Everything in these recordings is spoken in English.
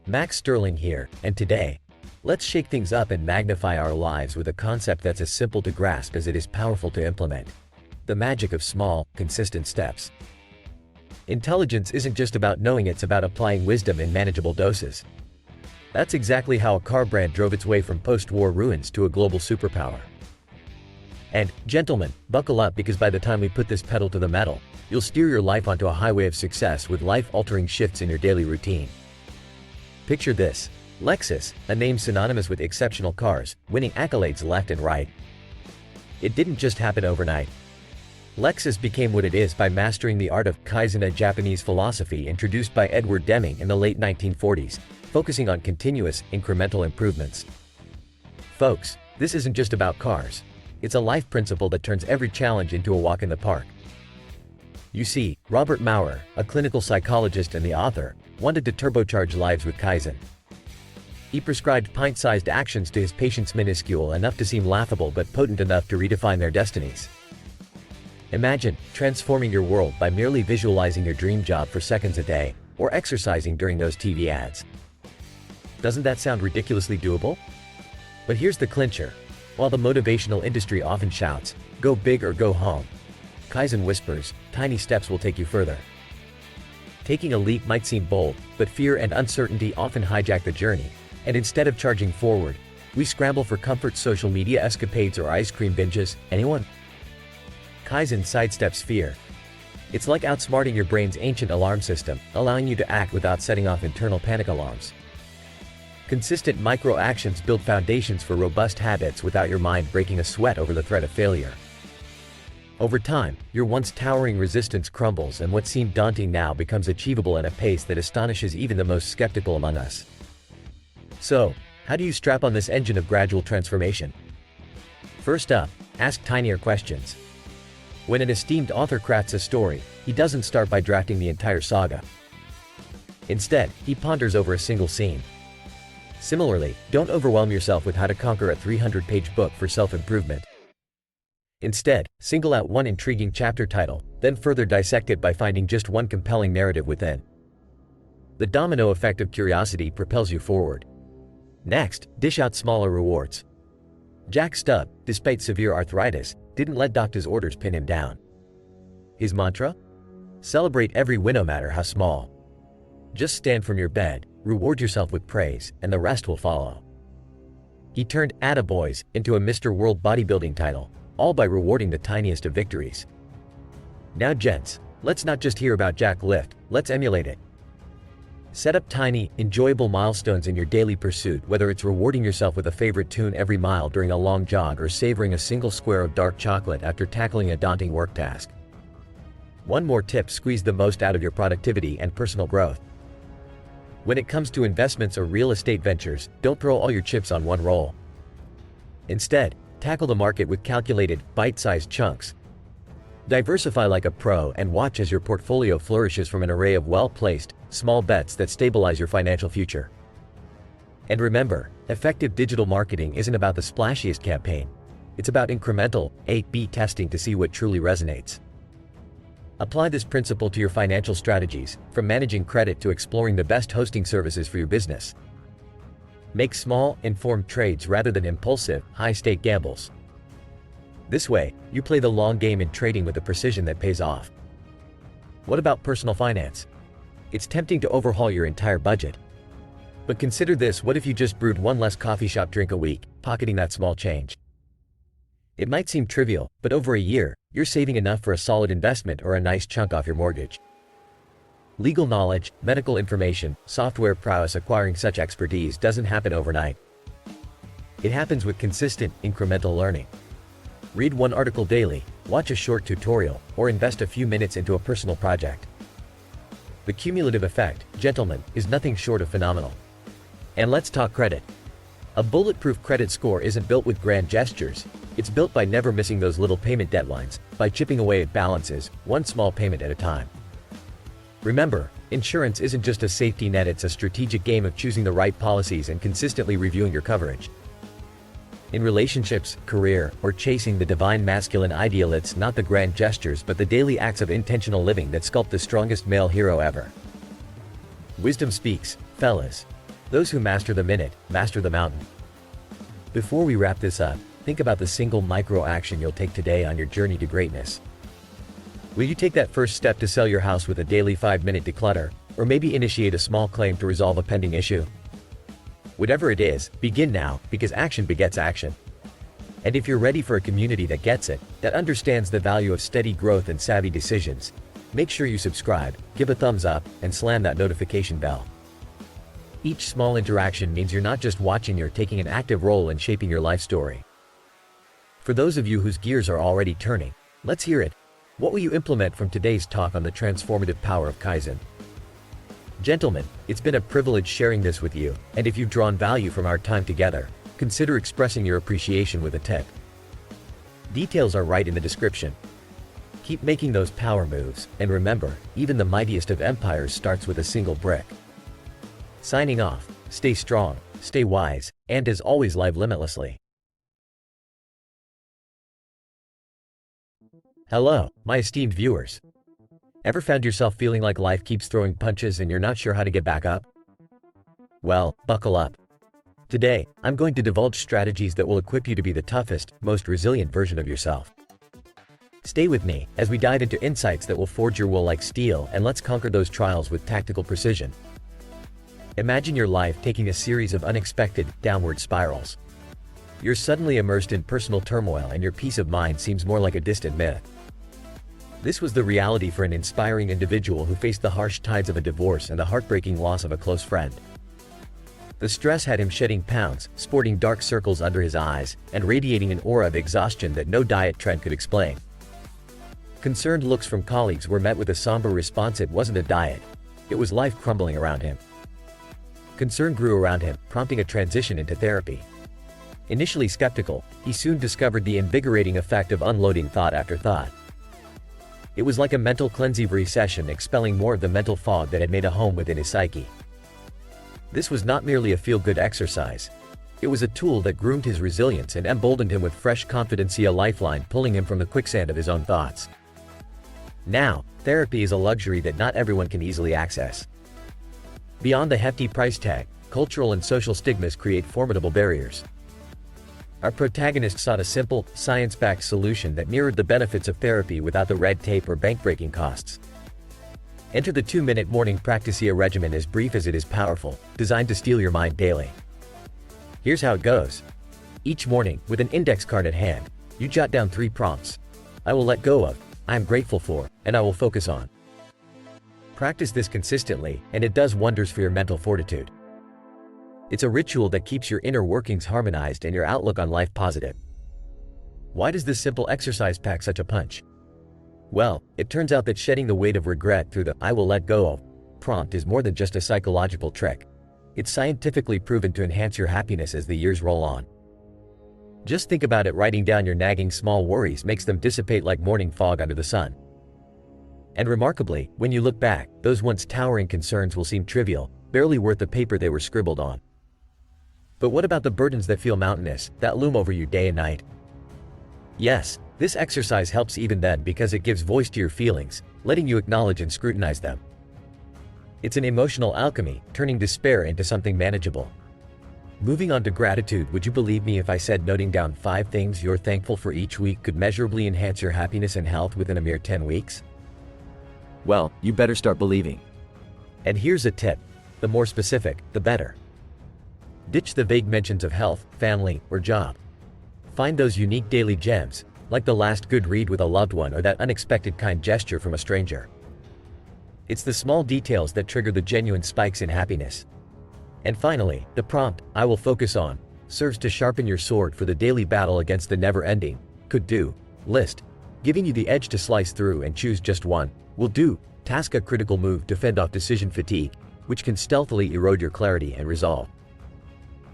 Max Sterling here, and today, let's shake things up and magnify our lives with a concept that's as simple to grasp as it is powerful to implement. The magic of small, consistent steps. Intelligence isn't just about knowing, it's about applying wisdom in manageable doses. That's exactly how a car brand drove its way from post-war ruins to a global superpower. And, gentlemen, buckle up because by the time we put this pedal to the metal, you'll steer your life onto a highway of success with life-altering shifts in your daily routine. Picture this: Lexus, a name synonymous with exceptional cars, winning accolades left and right. It didn't just happen overnight. Lexus became what it is by mastering the art of Kaizen, a Japanese philosophy introduced by Edward Deming in the late 1940s, focusing on continuous, incremental improvements. Folks, this isn't just about cars. It's a life principle that turns every challenge into a walk in the park. You see, Robert Maurer, a clinical psychologist and the author, wanted to turbocharge lives with Kaizen. He prescribed pint-sized actions to his patients, minuscule enough to seem laughable but potent enough to redefine their destinies. Imagine transforming your world by merely visualizing your dream job for seconds a day, or exercising during those TV ads. Doesn't that sound ridiculously doable? But here's the clincher. While the motivational industry often shouts, "Go big or go home," Kaizen whispers, "Tiny steps will take you further." Taking a leap might seem bold, but fear and uncertainty often hijack the journey, and instead of charging forward, we scramble for comfort, social media escapades, or ice cream binges. Anyone? Kaizen sidesteps fear. It's like outsmarting your brain's ancient alarm system, allowing you to act without setting off internal panic alarms. Consistent micro-actions build foundations for robust habits without your mind breaking a sweat over the threat of failure. Over time, your once towering resistance crumbles and what seemed daunting now becomes achievable at a pace that astonishes even the most skeptical among us. So, how do you strap on this engine of gradual transformation? First up, ask tinier questions. When an esteemed author crafts a story, he doesn't start by drafting the entire saga. Instead, he ponders over a single scene. Similarly, don't overwhelm yourself with how to conquer a 300-page book for self-improvement. Instead, single out one intriguing chapter title, then further dissect it by finding just one compelling narrative within. The domino effect of curiosity propels you forward. Next, dish out smaller rewards. Jack Stubb, despite severe arthritis, didn't let doctor's orders pin him down. His mantra? Celebrate every win, no matter how small. Just stand from your bed, reward yourself with praise, and the rest will follow. He turned "Attaboys" into a Mr. World bodybuilding title, all by rewarding the tiniest of victories. Now gents, let's not just hear about Jack Lift, let's emulate it. Set up tiny, enjoyable milestones in your daily pursuit, whether it's rewarding yourself with a favorite tune every mile during a long jog or savoring a single square of dark chocolate after tackling a daunting work task. One more tip: squeeze the most out of your productivity and personal growth. When it comes to investments or real estate ventures, don't throw all your chips on one roll. Instead, tackle the market with calculated, bite-sized chunks. Diversify like a pro and watch as your portfolio flourishes from an array of well-placed, small bets that stabilize your financial future. And remember, effective digital marketing isn't about the splashiest campaign. It's about incremental, A/B testing to see what truly resonates. Apply this principle to your financial strategies, from managing credit to exploring the best hosting services for your business. Make small, informed trades rather than impulsive, high-stake gambles. This way, you play the long game in trading with a precision that pays off. What about personal finance? It's tempting to overhaul your entire budget. But consider this: what if you just brewed one less coffee shop drink a week, pocketing that small change? It might seem trivial, but over a year, you're saving enough for a solid investment or a nice chunk off your mortgage. Legal knowledge, medical information, software prowess. Acquiring such expertise doesn't happen overnight. It happens with consistent, incremental learning. Read one article daily, watch a short tutorial, or invest a few minutes into a personal project. The cumulative effect, gentlemen, is nothing short of phenomenal. And let's talk credit. A bulletproof credit score isn't built with grand gestures. It's built by never missing those little payment deadlines, by chipping away at balances, one small payment at a time. Remember, insurance isn't just a safety net, it's a strategic game of choosing the right policies and consistently reviewing your coverage. In relationships, career, or chasing the divine masculine ideal, it's not the grand gestures but the daily acts of intentional living that sculpt the strongest male hero ever. Wisdom speaks, fellas. Those who master the minute, master the mountain. Before we wrap this up, think about the single micro action you'll take today on your journey to greatness. Will you take that first step to sell your house with a daily 5-minute declutter, or maybe initiate a small claim to resolve a pending issue? Whatever it is, begin now, because action begets action. And if you're ready for a community that gets it, that understands the value of steady growth and savvy decisions, make sure you subscribe, give a thumbs up, and slam that notification bell. Each small interaction means you're not just watching, you're taking an active role in shaping your life story. For those of you whose gears are already turning, let's hear it. What will you implement from today's talk on the transformative power of Kaizen? Gentlemen, it's been a privilege sharing this with you, and if you've drawn value from our time together, consider expressing your appreciation with a tip. Details are right in the description. Keep making those power moves, and remember, even the mightiest of empires starts with a single brick. Signing off, stay strong, stay wise, and as always, live limitlessly. Hello, my esteemed viewers. Ever found yourself feeling like life keeps throwing punches and you're not sure how to get back up? Well, buckle up. Today, I'm going to divulge strategies that will equip you to be the toughest, most resilient version of yourself. Stay with me as we dive into insights that will forge your will like steel, and let's conquer those trials with tactical precision. Imagine your life taking a series of unexpected, downward spirals. You're suddenly immersed in personal turmoil and your peace of mind seems more like a distant myth. This was the reality for an inspiring individual who faced the harsh tides of a divorce and the heartbreaking loss of a close friend. The stress had him shedding pounds, sporting dark circles under his eyes, and radiating an aura of exhaustion that no diet trend could explain. Concerned looks from colleagues were met with a somber response: it wasn't a diet, it was life crumbling around him. Concern grew around him, prompting a transition into therapy. Initially skeptical, he soon discovered the invigorating effect of unloading thought after thought. It was like a mental cleansing session, expelling more of the mental fog that had made a home within his psyche. This was not merely a feel-good exercise. It was a tool that groomed his resilience and emboldened him with fresh confidence, a lifeline pulling him from the quicksand of his own thoughts. Now, therapy is a luxury that not everyone can easily access. Beyond the hefty price tag, cultural and social stigmas create formidable barriers. Our protagonist sought a simple, science-backed solution that mirrored the benefits of therapy without the red tape or bank-breaking costs. Enter the 2-minute morning practice, a regimen as brief as it is powerful, designed to steal your mind daily. Here's how it goes. Each morning, with an index card at hand, you jot down 3 prompts. I will let go of, I am grateful for, and I will focus on. Practice this consistently, and it does wonders for your mental fortitude. It's a ritual that keeps your inner workings harmonized and your outlook on life positive. Why does this simple exercise pack such a punch? Well, it turns out that shedding the weight of regret through the "I will let go of" prompt is more than just a psychological trick. It's scientifically proven to enhance your happiness as the years roll on. Just think about it, writing down your nagging small worries makes them dissipate like morning fog under the sun. And remarkably, when you look back, those once towering concerns will seem trivial, barely worth the paper they were scribbled on. But what about the burdens that feel mountainous, that loom over you day and night? Yes, this exercise helps even then because it gives voice to your feelings, letting you acknowledge and scrutinize them. It's an emotional alchemy, turning despair into something manageable. Moving on to gratitude, would you believe me if I said noting down 5 things you're thankful for each week could measurably enhance your happiness and health within a mere 10 weeks? Well, you better start believing. And here's a tip: the more specific, the better. Ditch the vague mentions of health, family, or job. Find those unique daily gems, like the last good read with a loved one or that unexpected kind gesture from a stranger. It's the small details that trigger the genuine spikes in happiness. And finally, the prompt, I will focus on, serves to sharpen your sword for the daily battle against the never-ending could-do list, giving you the edge to slice through and choose just one will-do task, a critical move to fend off decision fatigue, which can stealthily erode your clarity and resolve.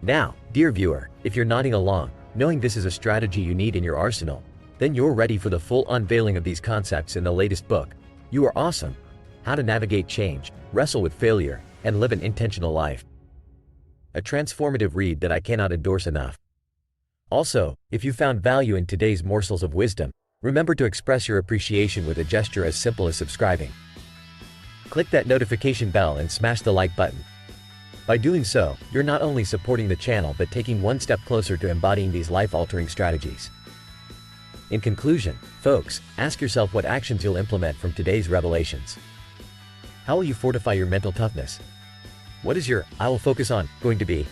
Now, dear viewer, if you're nodding along, knowing this is a strategy you need in your arsenal, then you're ready for the full unveiling of these concepts in the latest book, You Are Awesome: How to Navigate Change, Wrestle with Failure, and Live an Intentional Life. A transformative read that I cannot endorse enough. Also, if you found value in today's morsels of wisdom, remember to express your appreciation with a gesture as simple as subscribing. Click that notification bell and smash the like button. By doing so, you're not only supporting the channel but taking one step closer to embodying these life-altering strategies. In conclusion, folks, ask yourself what actions you'll implement from today's revelations. How will you fortify your mental toughness? What is your "I will focus on" going to be?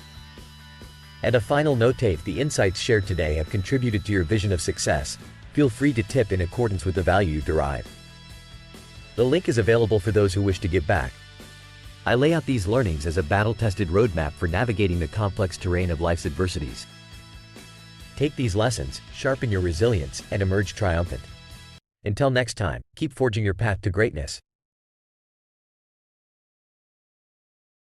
And a final note: if the insights shared today have contributed to your vision of success, feel free to tip in accordance with the value you derive. The link is available for those who wish to give back. I lay out these learnings as a battle-tested roadmap for navigating the complex terrain of life's adversities. Take these lessons, sharpen your resilience, and emerge triumphant. Until next time, keep forging your path to greatness.